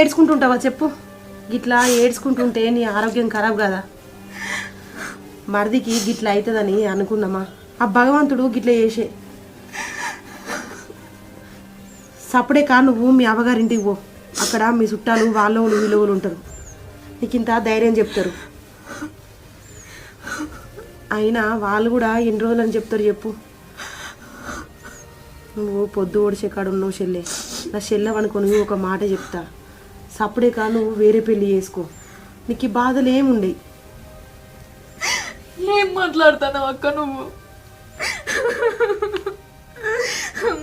ఏడ్చుకుంటుంటావా చెప్పు? గిట్లా ఏడ్చుకుంటుంటే నీ ఆరోగ్యం ఖరాబ్ కదా. మరిదికి గిట్లా అవుతుందని అనుకున్నామా? ఆ భగవంతుడు గిట్లా చేసే. సప్పుడే కా నువ్వు మీ అవ్వగారింటికి పో. అక్కడ మీ చుట్టాలు వాళ్ళు వీళ్ళు ఉంటారు, నీకు ఇంత ధైర్యం చెప్తారు. అయినా వాళ్ళు కూడా ఎన్ని రోజులు అని చెప్తారు చెప్పు? నువ్వు పొద్దు ఓడిచే కాడు ఉన్నావు చెల్లె. నా చెల్లె అనుకొని ఒక మాట చెప్తా, సప్పుడే కా నువ్వు వేరే పెళ్ళి చేసుకో. నీకు ఈ బాధలు ఏముండయి. ఏం మాట్లాడుతున్నావు అక్క నువ్వు?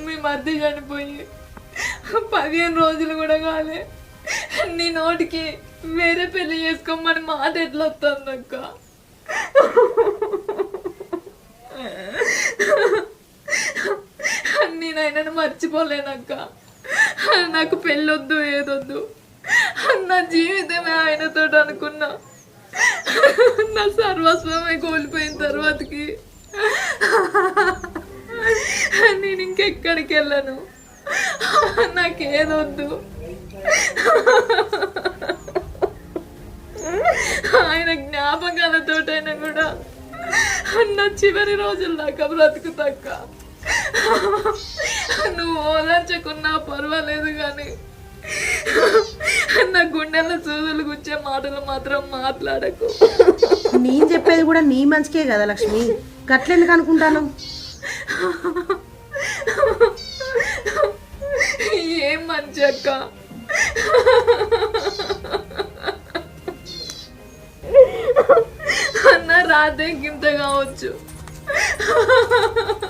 మీ మధ్య చనిపోయి 15 రోజులు కూడా కాలే, నీ నోటికి వేరే పెళ్లి చేసుకోమని మాట ఎట్లా వస్తుంది అక్క? నేనైనా మర్చిపోలేనక్క. నాకు పెళ్ళొద్దు ఏదొద్దు, నా జీవితమే ఆయనతో అనుకున్నా. నా సర్వస్వమే కోల్పోయిన తర్వాతకి నేను ఇంకెక్కడికి వెళ్ళను. నాకేదొద్దు. ఆయన జ్ఞాపకాలతోటైనా కూడా నా చివరి రోజుల దాకా బ్రతుకుతక్క. నువ్వు ఓదార్చకున్నా పర్వాలేదు కానీ నా గుండెల్లో సూదులు గుచ్చే మాటలు మాత్రం మాట్లాడకు. నేను చెప్పేది కూడా నీ మంచికే కదా లక్ష్మి, గట్లెందుకు అనుకుంటాను? ఏం మంచి అక్క? అన్న రాతే గింత కావచ్చు,